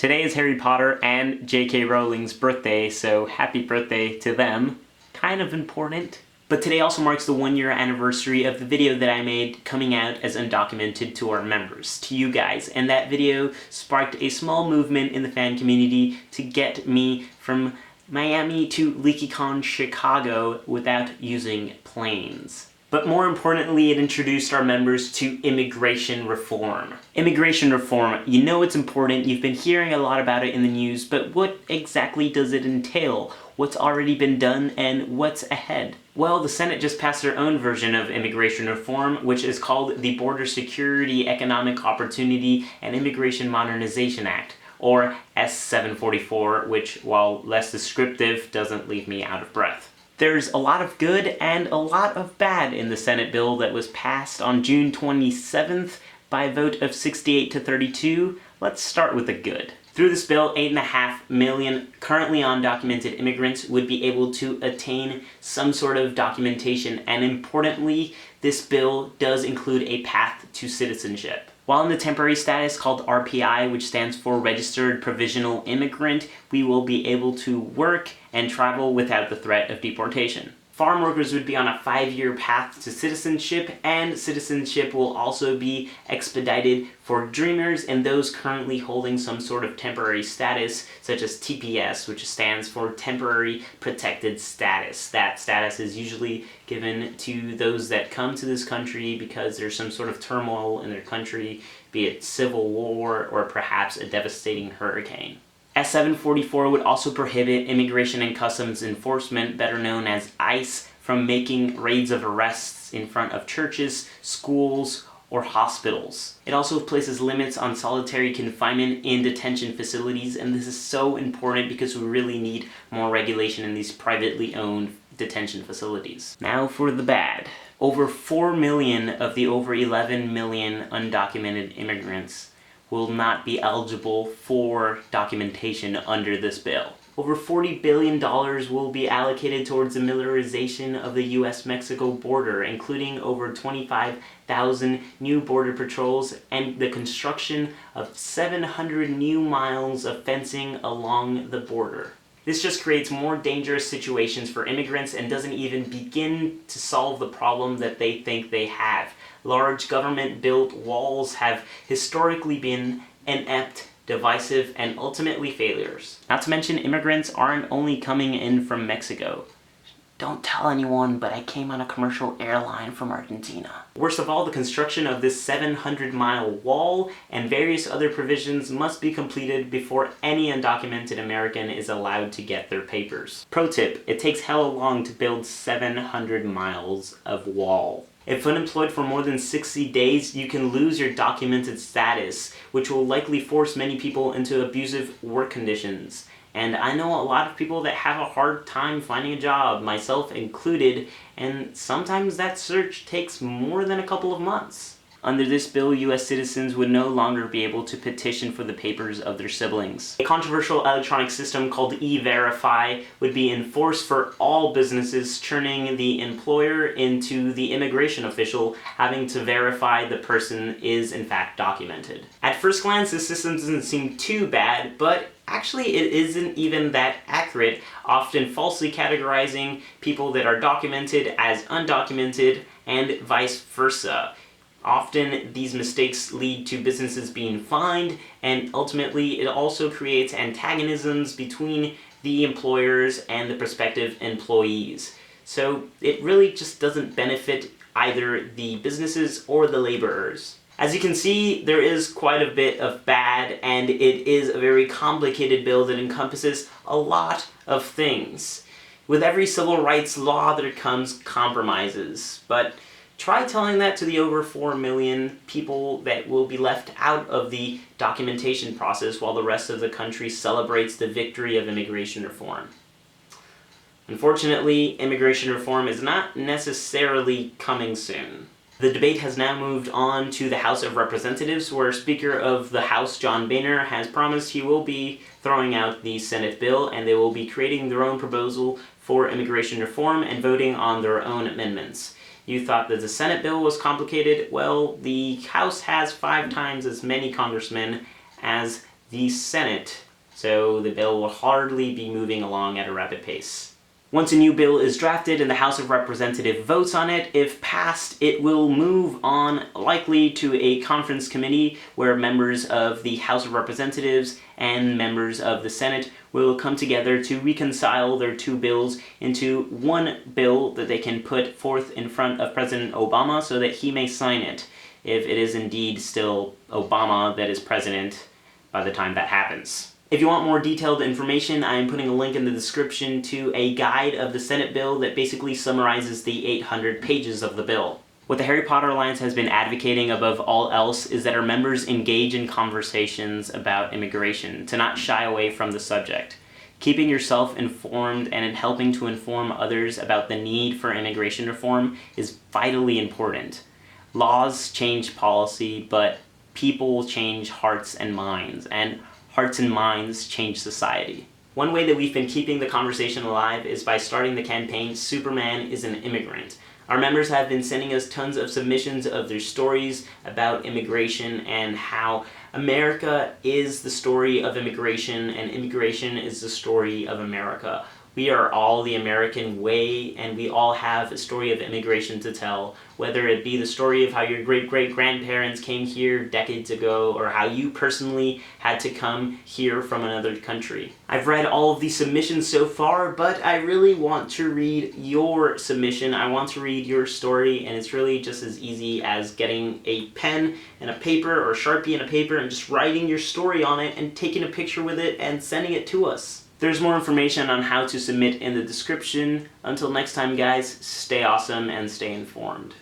Today is Harry Potter and J.K. Rowling's birthday, so happy birthday to them. Kind of important. But today also marks the 1-year anniversary of the video that I made coming out as undocumented to our members, to you guys, and that video sparked a small movement in the fan community to get me from Miami to LeakyCon Chicago without using planes. But more importantly, it introduced our members to immigration reform. Immigration reform, you know it's important, you've been hearing a lot about it in the news, but what exactly does it entail? What's already been done and what's ahead? Well, the Senate just passed their own version of immigration reform, which is called the Border Security, Economic Opportunity, and Immigration Modernization Act, or S-744, which, while less descriptive, doesn't leave me out of breath. There's a lot of good and a lot of bad in the Senate bill that was passed on June 27th by a vote of 68 to 32. Let's start with the good. Through this bill, 8.5 million currently undocumented immigrants would be able to attain some sort of documentation, and importantly, this bill does include a path to citizenship. While in the temporary status called RPI, which stands for Registered Provisional Immigrant, we will be able to work and travel without the threat of deportation. Farm workers would be on a 5-year path to citizenship, and citizenship will also be expedited for Dreamers and those currently holding some sort of temporary status, such as TPS, which stands for Temporary Protected Status. That status is usually given to those that come to this country because there's some sort of turmoil in their country, be it civil war or perhaps a devastating hurricane. S-744 would also prohibit Immigration and Customs Enforcement, better known as ICE, from making raids of arrests in front of churches, schools, or hospitals. It also places limits on solitary confinement in detention facilities, and this is so important because we really need more regulation in these privately owned detention facilities. Now for the bad. Over 4 million of the over 11 million undocumented immigrants will not be eligible for documentation under this bill. Over $40 billion will be allocated towards the militarization of the US-Mexico border, including over 25,000 new border patrols and the construction of 700 new miles of fencing along the border. This just creates more dangerous situations for immigrants and doesn't even begin to solve the problem that they think they have. Large government-built walls have historically been inept, divisive, and ultimately failures. Not to mention, immigrants aren't only coming in from Mexico. Don't tell anyone, but I came on a commercial airline from Argentina. Worst of all, the construction of this 700-mile wall and various other provisions must be completed before any undocumented American is allowed to get their papers. Pro tip, it takes hella long to build 700 miles of wall. If unemployed for more than 60 days, you can lose your documented status, which will likely force many people into abusive work conditions. And I know a lot of people that have a hard time finding a job, myself included, and sometimes that search takes more than a couple of months. Under this bill, US citizens would no longer be able to petition for the papers of their siblings. A controversial electronic system called E-Verify would be enforced for all businesses, turning the employer into the immigration official, having to verify the person is in fact documented. At first glance, this system doesn't seem too bad, but actually it isn't even that accurate, often falsely categorizing people that are documented as undocumented and vice versa. Often these mistakes lead to businesses being fined, and ultimately it also creates antagonisms between the employers and the prospective employees. So it really just doesn't benefit either the businesses or the laborers. As you can see, there is quite a bit of bad, and it is a very complicated bill that encompasses a lot of things. With every civil rights law there comes compromises, but try telling that to the over 4 million people that will be left out of the documentation process while the rest of the country celebrates the victory of immigration reform. Unfortunately, immigration reform is not necessarily coming soon. The debate has now moved on to the House of Representatives, where Speaker of the House John Boehner has promised he will be throwing out the Senate bill, and they will be creating their own proposal for immigration reform and voting on their own amendments. You thought that the Senate bill was complicated? Well, the House has 5 times as many congressmen as the Senate, so the bill will hardly be moving along at a rapid pace. Once a new bill is drafted and the House of Representatives votes on it, if passed, it will move on likely to a conference committee where members of the House of Representatives and members of the Senate will come together to reconcile their two bills into one bill that they can put forth in front of President Obama so that he may sign it, if it is indeed still Obama that is president by the time that happens. If you want more detailed information, I am putting a link in the description to a guide of the Senate bill that basically summarizes the 800 pages of the bill. What the Harry Potter Alliance has been advocating above all else is that our members engage in conversations about immigration, to not shy away from the subject. Keeping yourself informed and in helping to inform others about the need for immigration reform is vitally important. Laws change policy, but people change hearts and minds, and hearts and minds change society. One way that we've been keeping the conversation alive is by starting the campaign Superman is an Immigrant. Our members have been sending us tons of submissions of their stories about immigration and how America is the story of immigration and immigration is the story of America. We are all the American way, and we all have a story of immigration to tell, whether it be the story of how your great-great-grandparents came here decades ago, or how you personally had to come here from another country. I've read all of these submissions so far, but I really want to read your submission. I want to read your story, and it's really just as easy as getting a pen and a paper, or Sharpie and a paper, and just writing your story on it, and taking a picture with it, and sending it to us. There's more information on how to submit in the description. Until next time, guys, stay awesome and stay informed.